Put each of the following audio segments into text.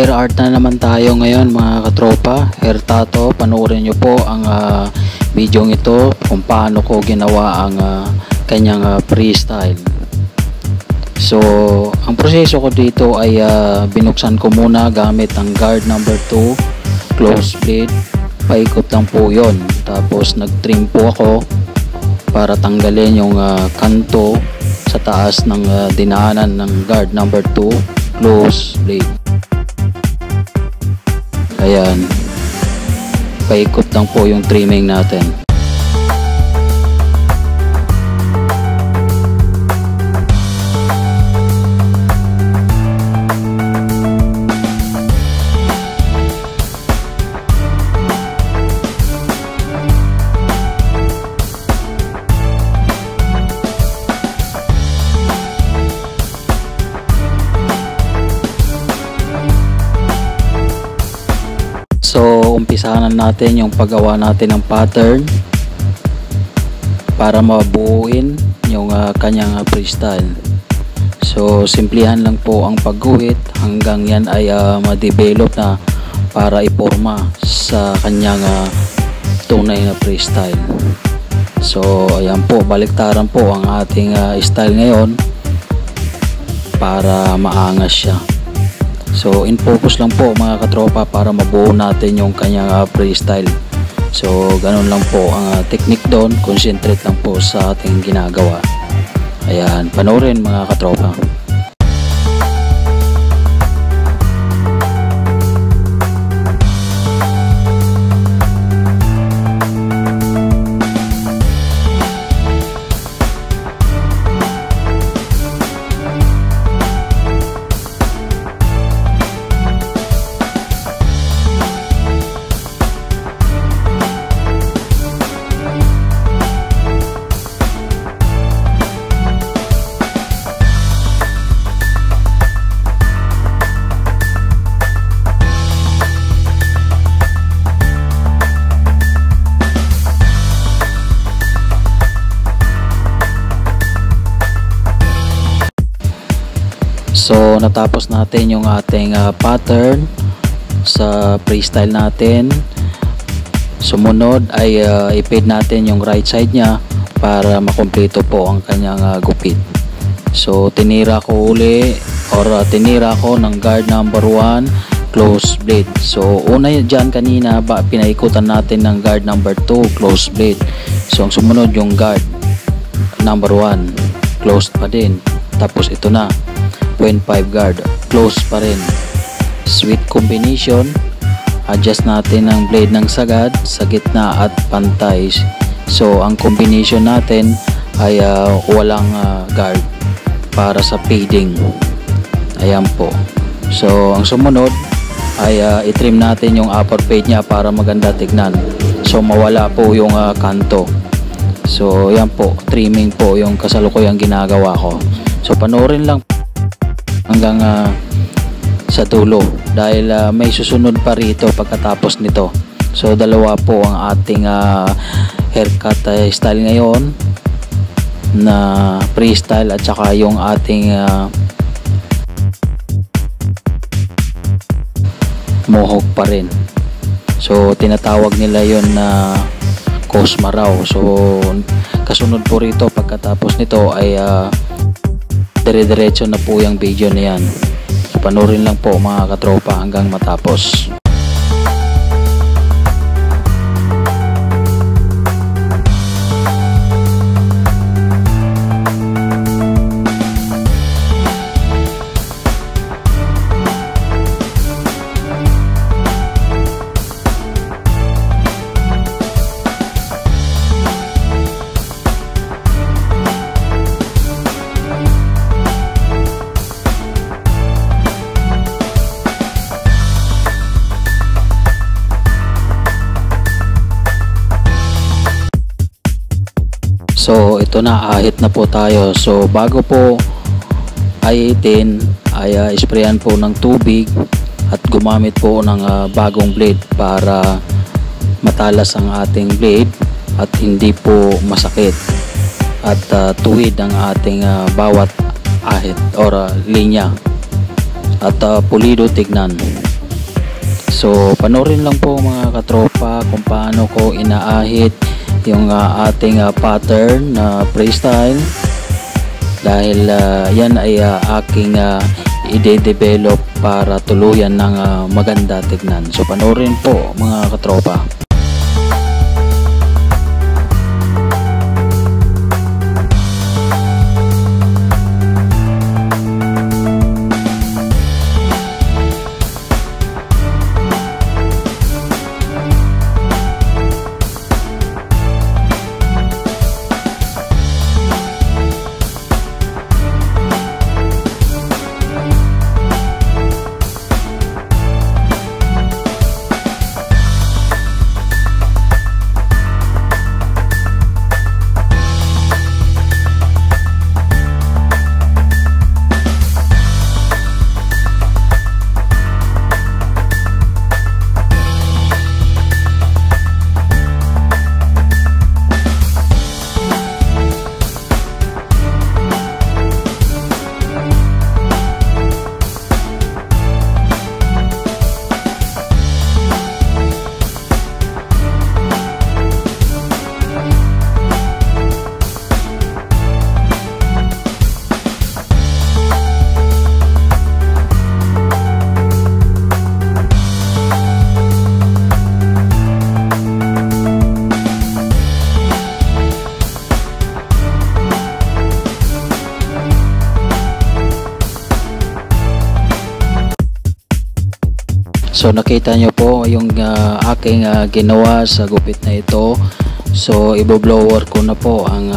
Hair art na naman tayo ngayon mga katropa. Hair tattoo. Panoorin nyo po ang video ito kung paano ko ginawa ang kanyang freestyle. So ang proseso ko dito ay binuksan ko muna gamit ang guard number 2 close blade. Paikot lang po yon. Tapos nag-trim po ako para tanggalin yung kanto sa taas ng dinaanan ng guard number 2 close blade. Ayan, paikot lang po yung trimming natin. So umpisahan natin yung paggawa natin ng pattern para mabuuin yung kanyang freestyle. So simplihan lang po ang pagguhit hanggang yan ay ma-develop na para iporma sa kanyang tunay na freestyle. So ayan po, baliktaran po ang ating style ngayon para maangas siya. So in focus lang po mga katropa para mabuo natin yung kanyang freestyle. So ganun lang po ang technique doon, concentrate lang po sa ating ginagawa. Ayan, panoorin mga katropa. So natapos natin yung ating pattern sa freestyle natin. Sumunod ay i-fade natin yung right side niya para makumpleto po ang kanyang gupit. So tinira ko uli tinira ko ng guard number 1 close blade. So una dyan kanina pinaikutan natin ng guard number 2 close blade. So ang sumunod yung guard number 1 closed pa din. Tapos ito na 0.5 guard, close pa rin. Sweet combination. Adjust natin ang blade ng sagad sa gitna at pantay. So ang combination natin ay walang guard para sa fading. Ayan po. So ang sumunod ay i-trim natin yung upper fade niya para maganda tignan. So mawala po yung kanto. So yan po, trimming po yung kasalukuyang ginagawa ko. So panoorin lang hanggang sa dulo dahil may susunod pa rito pagkatapos nito. So dalawa po ang ating haircut style ngayon na freestyle at saka yung ating mohawk pa rin. So tinatawag nila yon na Cosma raw. So kasunod po rito pagkatapos nito ay dire-diretso na po yung video na yan. Panoorin lang po mga katropa hanggang matapos. So ito na, ahit na po tayo. So bago po ahitin ay sprayan po ng tubig at gumamit po ng bagong blade para matalas ang ating blade at hindi po masakit at tuwid ang ating bawat ahit or linya at pulido tignan. So panoorin lang po mga katropa kung paano ko inaahit yung ating pattern na freestyle, dahil yan ay aking i-develop para tuluyan ng maganda tignan. So panoorin po mga katropa. So nakita nyo po yung aking ginawa sa gupit na ito. So i-blower ko na po ang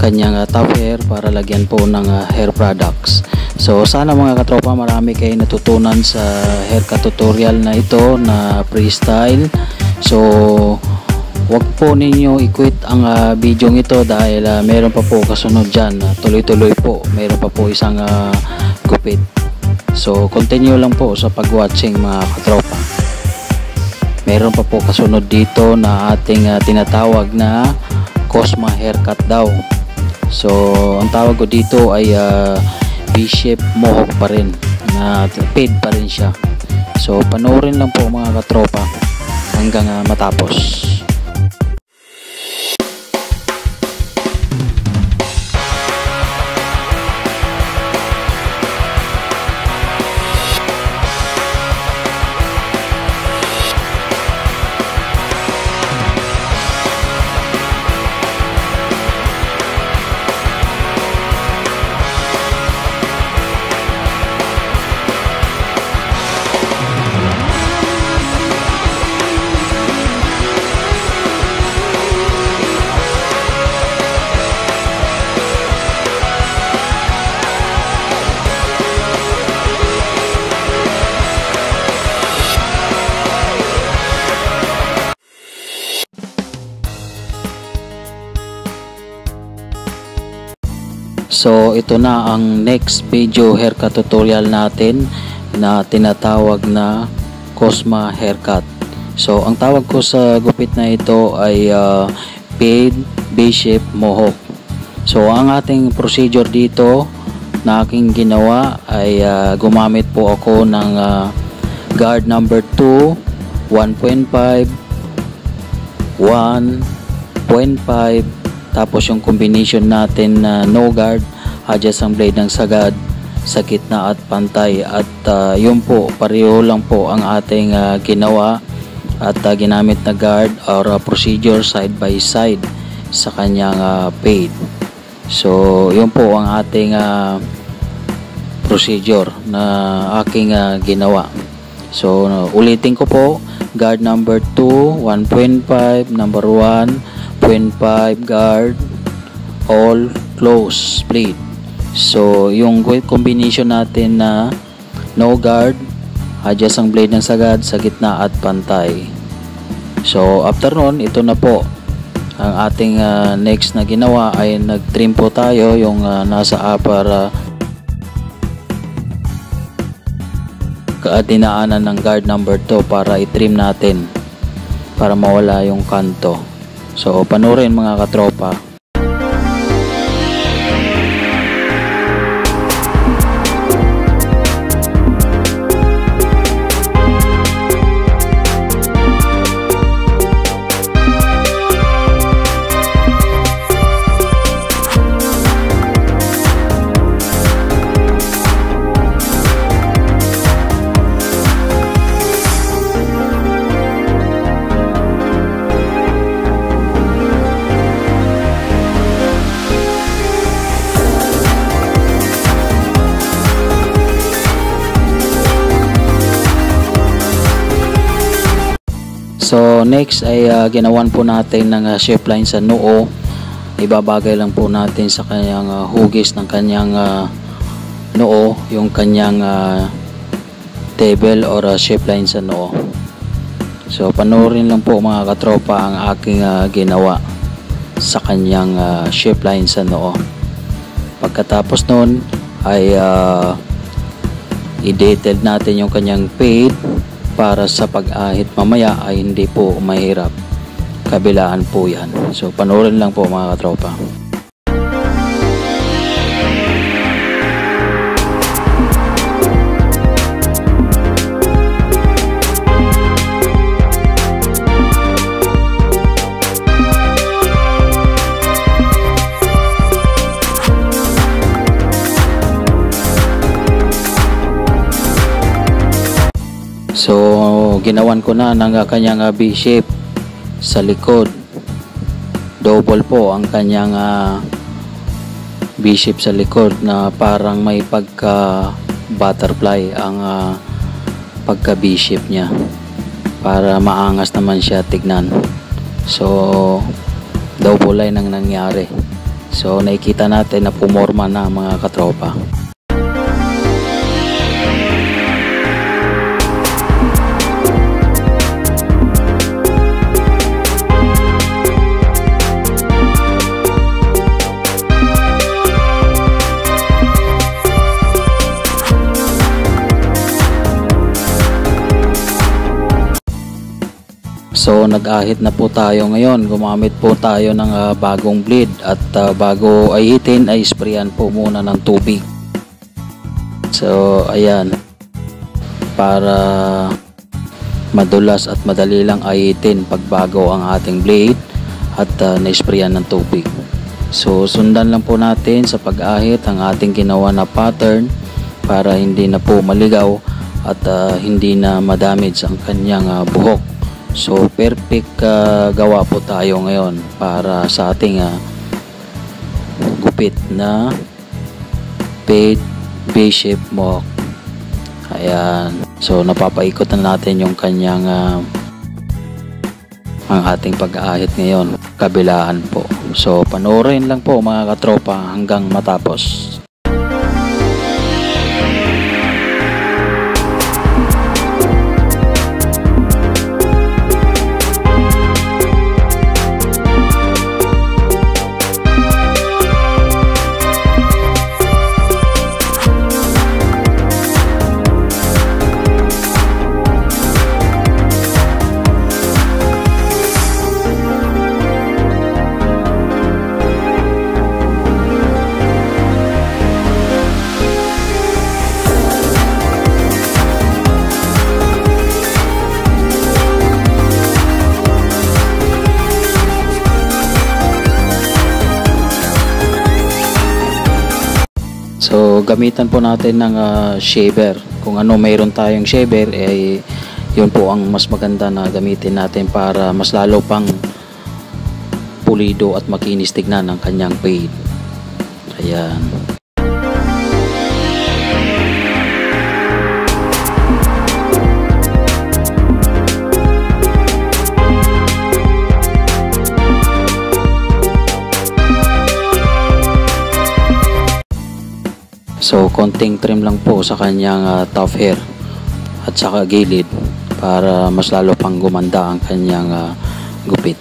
kanyang top hair para lagyan po ng hair products. So sana mga katropa marami kayo natutunan sa haircut tutorial na ito na freestyle. So wag po ninyo i-quit ang video ito dahil meron pa po kasunod dyan. Tuloy-tuloy po, meron pa po isang gupit. So continue lang po sa pag-watching mga katropa. Meron pa po kasunod dito na ating tinatawag na Cosma haircut daw. So ang tawag ko dito ay V-shape mohawk pa rin, na fade pa rin siya. So panoorin lang po mga katropa hanggang matapos. So ito na ang next video haircut tutorial natin na tinatawag na Cosma haircut. So ang tawag ko sa gupit na ito ay fade V-shape mohawk. So ang ating procedure dito na aking ginawa ay gumamit po ako ng guard number 2, 1.5, 1.5, tapos yung combination natin na no guard, adjust ang blade ng sagad sa gitna at pantay, at yun po, pareho lang po ang ating ginawa at ginamit na guard or procedure side by side sa kanyang fade. So yun po ang ating procedure na aking ginawa. So ulitin ko po, guard number 2, 1.5, number 1, 0.5 guard, all close split. So yung combination natin na no guard, adjust ang blade ng sagad sa gitna at pantay. So after nun, ito na po ang ating next na ginawa ay nag-trim po tayo yung nasa upper dinaanan ng guard number 2 para i-trim natin para mawala yung kanto. So panoorin mga katropa. next ay ginawan po natin ng shape line sa noo. Ibabagay lang po natin sa kanyang hugis ng kanyang noo, yung kanyang table or shape line sa noo. So panoorin lang po mga katropa ang aking ginawa sa kanyang shape line sa noo. Pagkatapos nun ay i-detail natin yung kanyang fade para sa pag-ahit mamaya ay hindi po mahirap. Kabilaan po yan. So panoorin lang po mga katropa. So ginawan ko na ng kanyang V-shape sa likod. Double po ang kanyang V-shape sa likod na parang may pagka butterfly ang pagka V-shape niya para maangas naman siya tignan. So double line ang nangyari. So nakikita natin na pumorma na mga katropa. So nag-ahit na po tayo ngayon. Gumamit po tayo ng bagong blade at bago ahitin ay sprayan po muna ng tubig. So ayan, para madulas at madali lang ahitin pag bago ang ating blade at na-sprayan ng tubig. So sundan lang po natin sa pag-ahit ang ating ginawa na pattern para hindi na po maligaw at hindi na madamage ang kanyang buhok. So perfect gawa po tayo ngayon para sa ating gupit na fade V-shape mohawk. Ayan. So napapaikot na natin yung kanyang ang ating pag-aahit ngayon. Kabilaan po. So panoorin lang po mga katropa hanggang matapos. So gamitan po natin ng shaver. Kung ano mayroon tayong shaver ay yun po ang mas maganda na gamitin natin para mas lalo pang pulido at makinis tignan ang kanyang fade. Ayan. So konting trim lang po sa kanyang top hair at saka gilid para mas lalo pang gumanda ang kanyang gupit.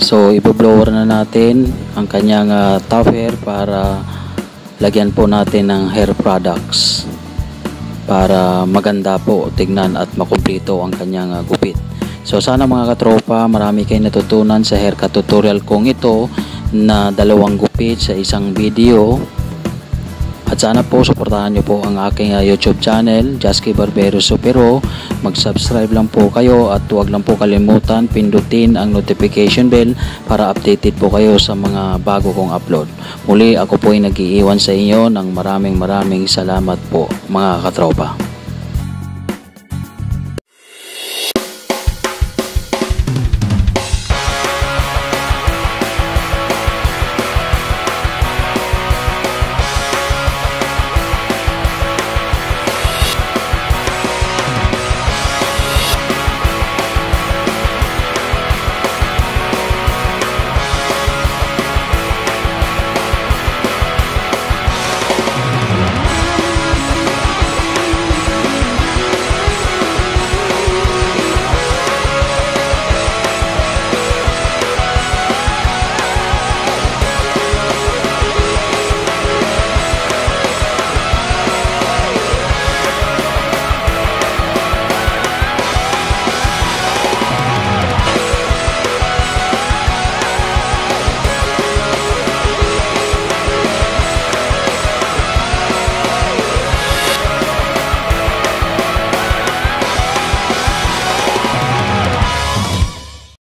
So i-blower na natin ang kanyang top hair para lagyan po natin ng hair products para maganda po tignan at makumpleto ang kanyang gupit. So sana mga katropa marami kayong natutunan sa haircut tutorial kong ito na dalawang gupit sa isang video. At sana po suportahan nyo po ang aking YouTube channel, Jasky Barbero Supero. Mag-subscribe lang po kayo at huwag lang po kalimutan pindutin ang notification bell para updated po kayo sa mga bago kong upload. Muli ako po ay nag-iiwan sa inyo ng maraming salamat po mga katropa.